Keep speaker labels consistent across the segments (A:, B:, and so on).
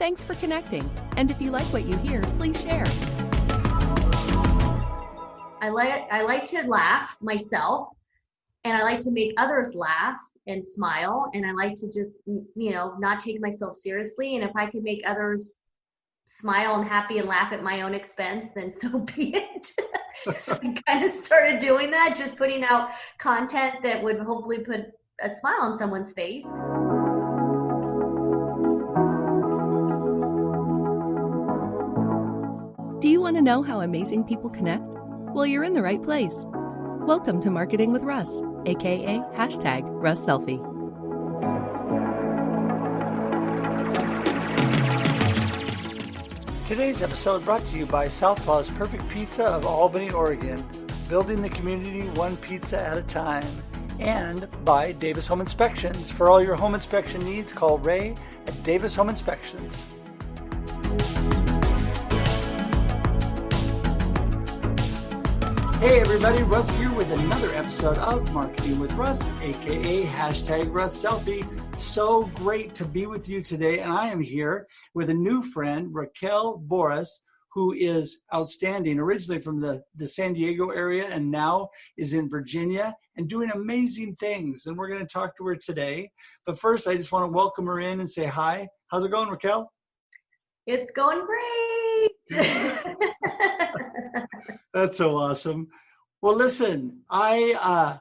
A: Thanks for connecting. And if you like what you hear, please share.
B: I like to laugh myself, and I like to make others laugh and smile, and I like to just, not take myself seriously. And if I can make others smile and happy and laugh at my own expense, then so be it. So I kind of started doing that, just putting out content that would hopefully put a smile on someone's face.
A: Do you want to know how amazing people connect? Well, you're in the right place. Welcome to Marketing with Russ, aka #RussSelfie.
C: Today's episode brought to you by Southpaw's Perfect Pizza of Albany, Oregon, building the community one pizza at a time, and by Davis Home Inspections. For all your home inspection needs, call Ray at Davis Home Inspections. Hey everybody, Russ here with another episode of Marketing with Russ, aka #RussSelfie. So great to be with you today, and I am here with a new friend, Raquel Borras, who is outstanding, originally from the San Diego area and now is in Virginia and doing amazing things, and we're going to talk to her today. But first, I just want to welcome her in and say hi. How's it going, Raquel?
B: It's going great.
C: That's so awesome. Well, listen, I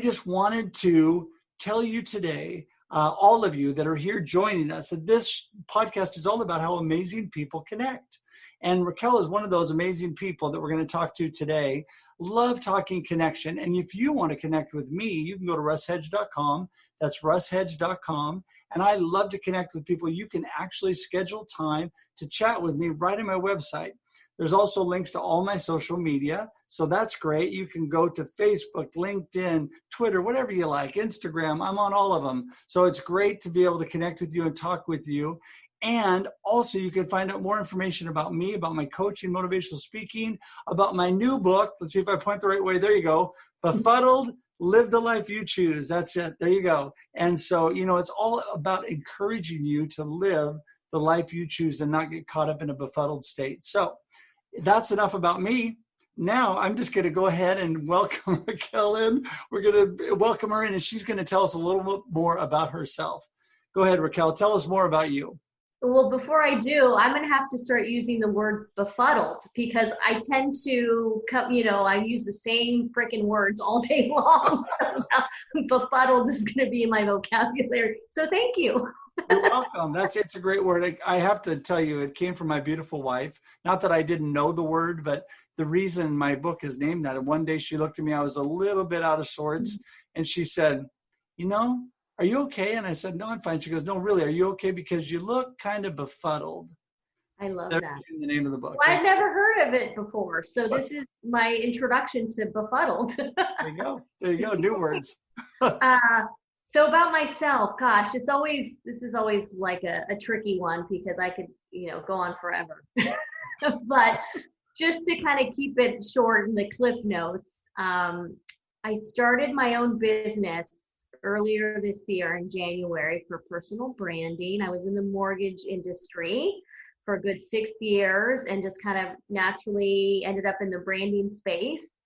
C: just wanted to tell you today, all of you that are here joining us, that this podcast is all about how amazing people connect. And Raquel is one of those amazing people that we're going to talk to today. Love talking connection. And if you want to connect with me, you can go to russhedge.com. That's russhedge.com. And I love to connect with people. You can actually schedule time to chat with me right on my website. There's also links to all my social media, so that's great. You can go to Facebook, LinkedIn, Twitter, whatever you like, Instagram. I'm on all of them. So it's great to be able to connect with you and talk with you. And also you can find out more information about me, about my coaching, motivational speaking, about my new book. Let's see if I point the right way. There you go. Befuddled, Live the Life You Choose. That's it. There you go. And so, it's all about encouraging you to live the life you choose and not get caught up in a befuddled state. So that's enough about me. Now I'm just going to go ahead and welcome Raquel in. We're going to welcome her in, and she's going to tell us a little bit more about herself. Go ahead, Raquel. Tell us more about you.
B: Well, before I do, I'm going to have to start using the word befuddled, because I tend to, I use the same freaking words all day long. So now befuddled is going to be in my vocabulary. So thank you.
C: You're welcome. It's a great word. I have to tell you, it came from my beautiful wife. Not that I didn't know the word, but the reason my book is named that. And one day she looked at me, I was a little bit out of sorts. And she said, are you okay? And I said, no, I'm fine. She goes, no, really, are you okay? Because you look kind of befuddled.
B: I love
C: That's
B: that.
C: the name of the book.
B: Well, I've never heard of it before. So this is my introduction to befuddled.
C: There you go. There you go. New words.
B: So about myself, gosh, this is always like a tricky one, because I could, go on forever. But just to kind of keep it short in the cliff notes, I started my own business earlier this year in January for personal branding. I was in the mortgage industry for a good 6 years and just kind of naturally ended up in the branding space.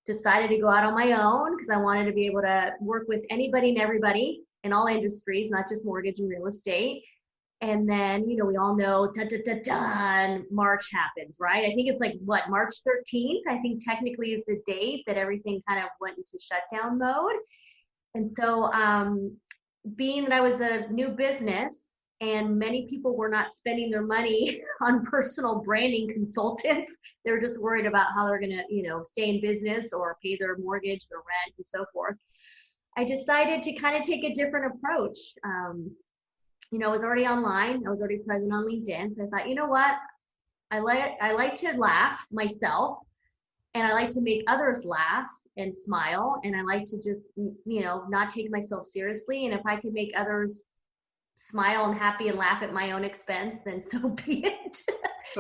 B: Decided to go out on my own because I wanted to be able to work with anybody and everybody in all industries, not just mortgage and real estate. And then, we all know, and March happens, right? I think it's March 13th, I think technically is the date that everything kind of went into shutdown mode. And so being that I was a new business and many people were not spending their money on personal branding consultants, they were just worried about how they're going to, stay in business or pay their mortgage, their rent, and so forth. I decided to kind of take a different approach. I was already online. I was already present on LinkedIn. So I thought, you know what? I like to laugh myself, and I like to make others laugh and smile. And I like to just, not take myself seriously. And if I could make others smile and happy and laugh at my own expense, then so be it.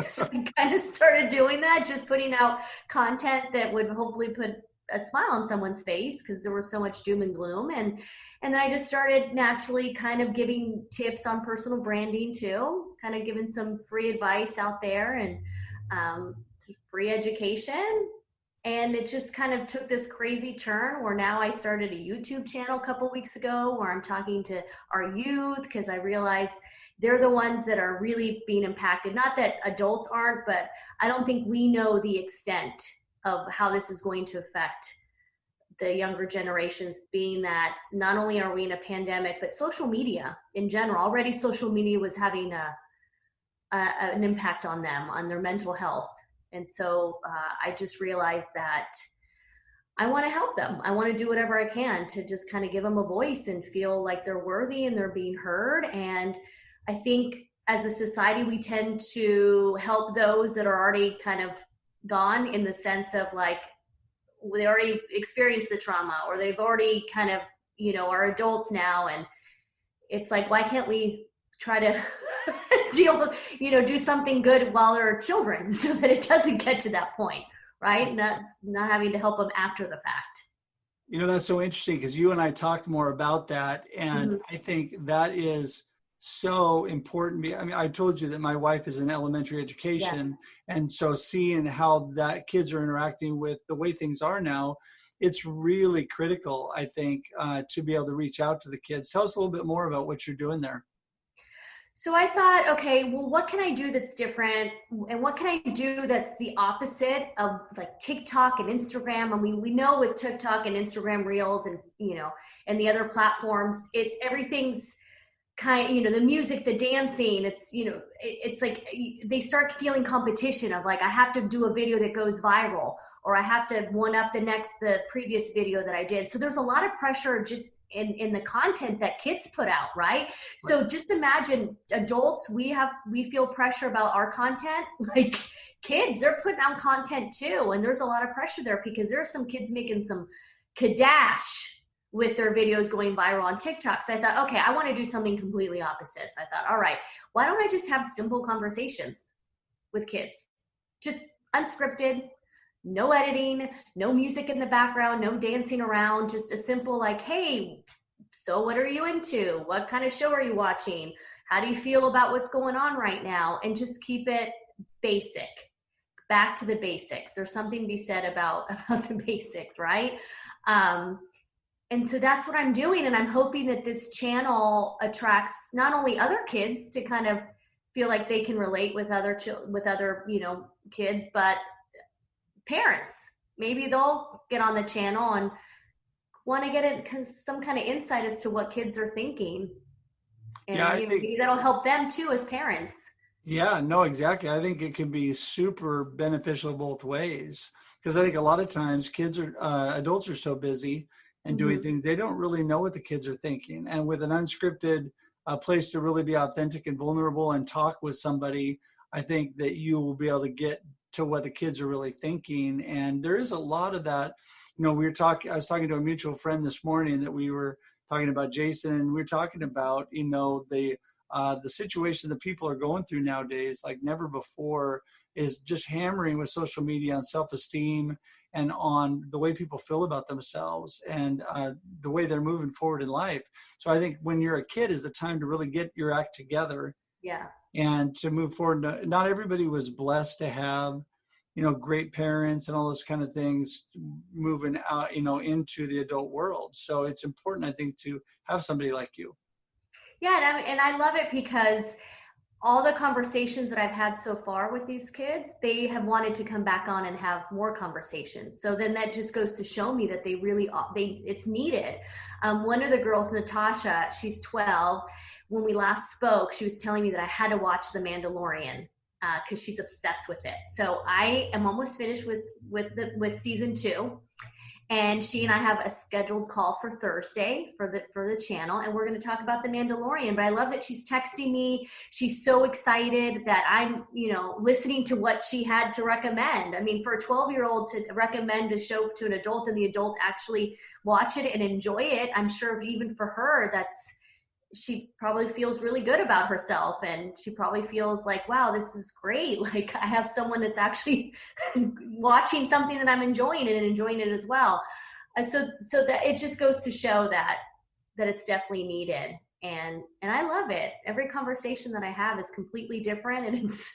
B: So I kind of started doing that, just putting out content that would hopefully put a smile on someone's face, because there was so much doom and gloom. And then I just started naturally kind of giving tips on personal branding too, kind of giving some free advice out there and free education. And it just kind of took this crazy turn where now I started a YouTube channel a couple weeks ago where I'm talking to our youth, because I realize they're the ones that are really being impacted. Not that adults aren't, but I don't think we know the extent of how this is going to affect the younger generations, being that not only are we in a pandemic, but social media in general. Already social media was having an impact on them, on their mental health. And so I just realized that I want to help them. I want to do whatever I can to just kind of give them a voice and feel like they're worthy and they're being heard. And I think as a society, we tend to help those that are already kind of gone, in the sense of like, they already experienced the trauma, or they've already kind of, are adults now. And it's like, why can't we try to do something good while they're children so that it doesn't get to that point, right? Not having to help them after the fact.
C: That's so interesting, because you and I talked more about that. And I think that is so important. I mean, I told you that my wife is in elementary education. Yeah. And so seeing how that kids are interacting with the way things are now, it's really critical, I think, to be able to reach out to the kids. Tell us a little bit more about what you're doing there.
B: So I thought, okay, well, what can I do that's different? And what can I do that's the opposite of like TikTok and Instagram? I mean, we know with TikTok and Instagram Reels and, and the other platforms, it's everything's kind of, the music, the dancing, it's, it's like they start feeling competition of like, I have to do a video that goes viral, or I have to one up the previous video that I did. So there's a lot of pressure just in the content that kids put out, right? So just imagine adults, we feel pressure about our content. Like kids, they're putting out content too. And there's a lot of pressure there, because there are some kids making some kadash with their videos going viral on TikTok. So I thought, okay, I want to do something completely opposite. So I thought, all right, why don't I just have simple conversations with kids? Just unscripted, no editing, no music in the background, no dancing around, just a simple like, hey, so what are you into? What kind of show are you watching? How do you feel about what's going on right now? And just keep it basic, back to the basics. There's something to be said about the basics, right? And so that's what I'm doing. And I'm hoping that this channel attracts not only other kids to kind of feel like they can relate with other kids, but parents. Maybe they'll get on the channel and want to get some kind of insight as to what kids are thinking. And
C: I think
B: maybe that'll help them too as parents.
C: Yeah, no, exactly. I think it can be super beneficial both ways, because I think a lot of times adults are so busy and doing things, they don't really know what the kids are thinking. And with an unscripted place to really be authentic and vulnerable and talk with somebody, I think that you will be able to get to what the kids are really thinking. And there is a lot of that. I was talking to a mutual friend this morning that we were talking about Jason, and we were talking about, the situation that people are going through nowadays, like never before, is just hammering with social media on self-esteem and on the way people feel about themselves and the way they're moving forward in life. So I think when you're a kid is the time to really get your act together.
B: Yeah.
C: And to move forward. Not everybody was blessed to have, great parents and all those kind of things moving out, into the adult world. So it's important, I think, to have somebody like you.
B: Yeah, and I love it because all the conversations that I've had so far with these kids, they have wanted to come back on and have more conversations. So then that just goes to show me that it's needed. One of the girls, Natasha, she's 12. When we last spoke, she was telling me that I had to watch The Mandalorian because she's obsessed with it. So I am almost finished with season 2. And she and I have a scheduled call for Thursday for the channel, and we're going to talk about The Mandalorian. But I love that she's texting me. She's so excited that I'm, listening to what she had to recommend. I mean, for a 12-year-old to recommend a show to an adult and the adult actually watch it and enjoy it, I'm sure even for her, she probably feels really good about herself, and she probably feels like, wow, this is great. Like I have someone that's actually watching something that I'm enjoying and enjoying it as well. So that it just goes to show that it's definitely needed. And I love it. Every conversation that I have is completely different, and it's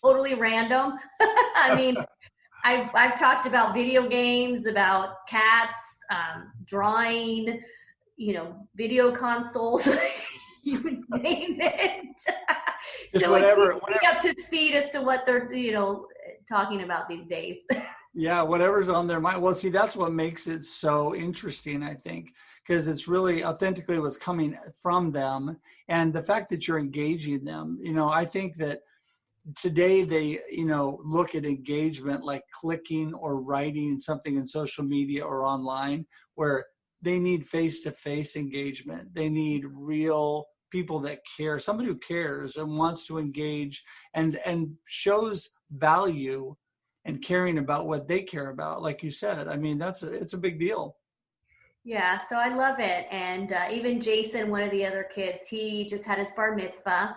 B: totally random. I mean, I've talked about video games, about cats, drawing, video consoles, you name it. So
C: whatever,
B: it keeps me up to speed as to what they're, talking about these days.
C: Yeah, whatever's on their mind. Well, see, that's what makes it so interesting, I think, because it's really authentically what's coming from them. And the fact that you're engaging them, I think that today they, look at engagement like clicking or writing something in social media or online, where they need face-to-face engagement. They need real people that care, somebody who cares and wants to engage and shows value and caring about what they care about. Like you said, I mean, it's a big deal.
B: Yeah, so I love it. And even Jason, one of the other kids, he just had his bar mitzvah.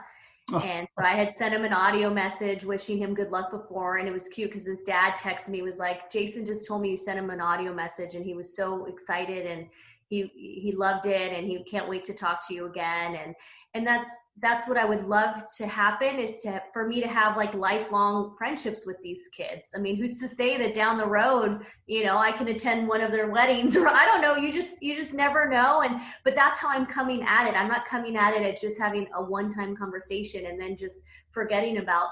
B: And so I had sent him an audio message wishing him good luck before. And it was cute because his dad texted me, was like, Jason just told me you sent him an audio message, and he was so excited, and he loved it, and he can't wait to talk to you again. And that's what I would love to happen, is for me to have like lifelong friendships with these kids. I mean, who's to say that down the road, I can attend one of their weddings, or I don't know, you just never know. But that's how I'm coming at it. I'm not coming at it at just having a one-time conversation and then just forgetting about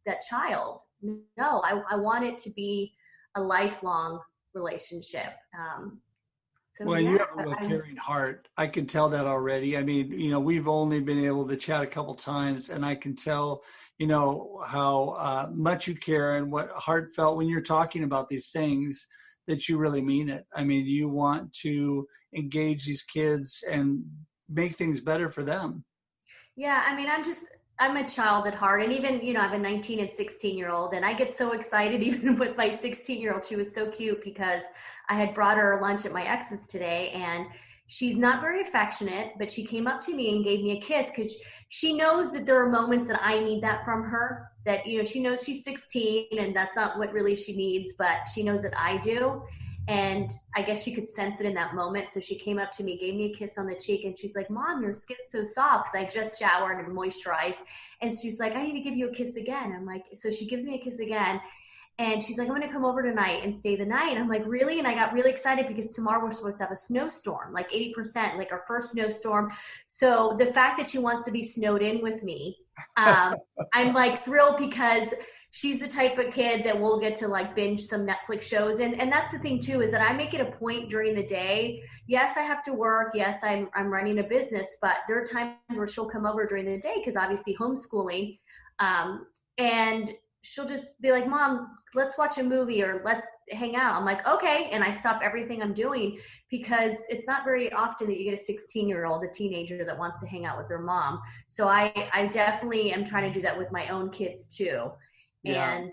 B: that child. No, I want it to be a lifelong relationship.
C: Well,
B: yeah,
C: you have a real caring heart. I can tell that already. I mean, we've only been able to chat a couple times, and I can tell, how much you care and what heartfelt when you're talking about these things, that you really mean it. I mean, you want to engage these kids and make things better for them.
B: Yeah, I mean, I'm a child at heart. And even, I have a 19 and 16-year-old, and I get so excited even with my 16-year-old. She was so cute because I had brought her lunch at my ex's today, and she's not very affectionate, but she came up to me and gave me a kiss because she knows that there are moments that I need that from her, that, she knows she's 16 and that's not what really she needs, but she knows that I do. And I guess she could sense it in that moment. So she came up to me, gave me a kiss on the cheek, and she's like, Mom, your skin's so soft, because I just showered and moisturized. And she's like, I need to give you a kiss again. I'm like, so she gives me a kiss again. And she's like, I'm going to come over tonight and stay the night. And I'm like, really? And I got really excited because tomorrow we're supposed to have a snowstorm, like 80%, like our first snowstorm. So the fact that she wants to be snowed in with me, I'm like thrilled, because she's the type of kid that will get to like binge some Netflix shows. And that's the thing too, is that I make it a point during the day. Yes, I have to work. Yes, I'm running a business, but there are times where she'll come over during the day, because obviously homeschooling, and she'll just be like, Mom, let's watch a movie or let's hang out. I'm like, okay. And I stop everything I'm doing, because it's not very often that you get a 16-year-old, a teenager, that wants to hang out with their mom. So I definitely am trying to do that with my own kids too. Yeah.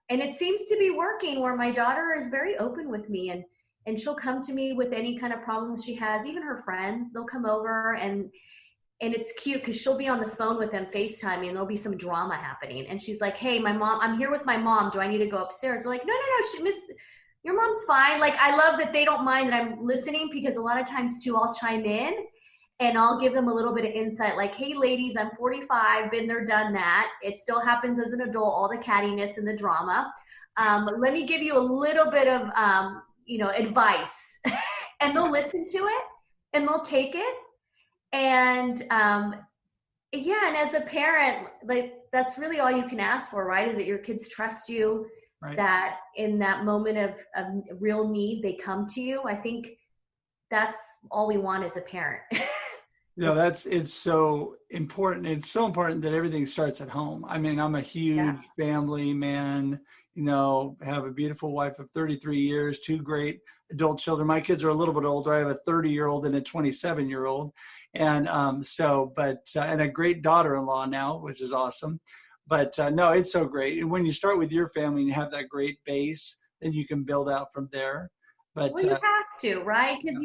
B: And it seems to be working, where my daughter is very open with me, and she'll come to me with any kind of problems she has. Even her friends, they'll come over, and it's cute because she'll be on the phone with them FaceTiming, and there'll be some drama happening. And she's like, hey, I'm here with my mom. Do I need to go upstairs? They're like, no, your mom's fine. Like, I love that they don't mind that I'm listening, because a lot of times too, I'll chime in and I'll give them a little bit of insight. Like, hey ladies, I'm 45, been there, done that. It still happens as an adult, all the cattiness and the drama. Let me give you a little bit of, advice. And they'll listen to it and they'll take it. And and as a parent, like, that's really all you can ask for, right? Is that your kids trust you, right? That in that moment of real need, they come to you. I think that's all we want as a parent.
C: It's so important. It's so important that everything starts at home. I mean, I'm a huge family man, have a beautiful wife of 33 years, 2 great adult children. My kids are a little bit older. I have a 30-year-old and a 27-year-old. And and a great daughter-in-law now, which is awesome. But no, it's so great. And when you start with your family and you have that great base, then you can build out from there. But
B: you have to, right? Because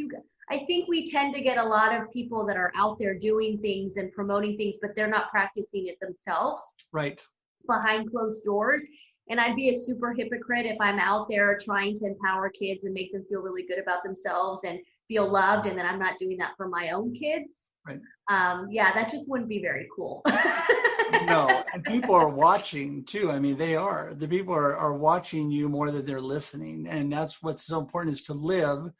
B: I think we tend to get a lot of people that are out there doing things and promoting things, but they're not practicing it themselves.
C: Right.
B: Behind closed doors. And I'd be a super hypocrite if I'm out there trying to empower kids and make them feel really good about themselves and feel loved and that I'm not doing that for my own kids.
C: Right.
B: Yeah, that just wouldn't be very cool.
C: No, and people are watching too. I mean, the people are watching you more than they're listening. And that's what's so important, is to live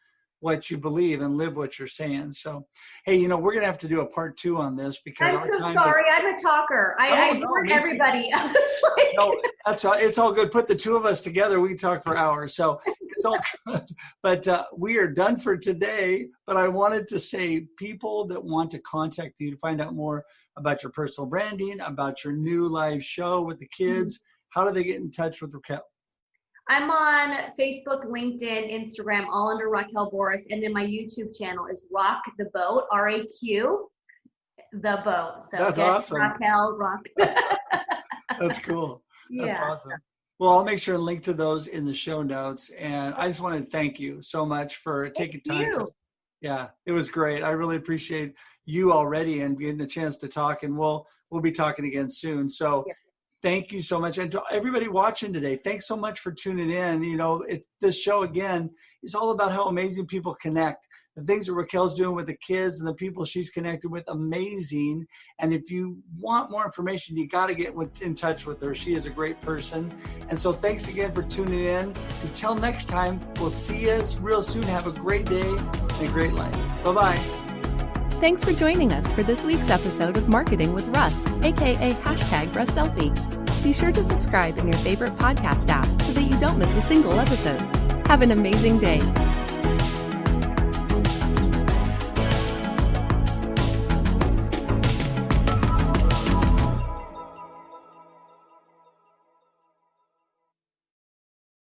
C: what you believe and live what you're saying. So, hey, we're going to have to do a part 2 on this, because
B: I'm so sorry. I'm a talker. I warn everybody. I was like...
C: No, it's all good. Put the two of us together, we can talk for hours. So it's all good. But we are done for today. But I wanted to say, people that want to contact you to find out more about your personal branding, about your new live show with the kids, how do they get in touch with Raquel?
B: I'm on Facebook, LinkedIn, Instagram, all under Raquel Borras. And then my YouTube channel is Raq the Boat, R-A-Q, the boat. So
C: that's awesome.
B: Raquel, Raq.
C: That's cool. That's
B: yeah.
C: awesome. Well, I'll make sure and link to those in the show notes. And I just want to thank you so much for taking time. Yeah, it was great. I really appreciate you already and getting a chance to talk. And we'll be talking again soon. So thank you so much. And to everybody watching today, thanks so much for tuning in. This show, again, is all about how amazing people connect. The things that Raquel's doing with the kids and the people she's connected with, amazing. And if you want more information, you got to get in touch with her. She is a great person. And so thanks again for tuning in. Until next time, we'll see you real soon. Have a great day and a great life. Bye-bye.
A: Thanks for joining us for this week's episode of Marketing with Russ, aka #RussSelfie. Be sure to subscribe in your favorite podcast app so that you don't miss a single episode. Have an amazing day.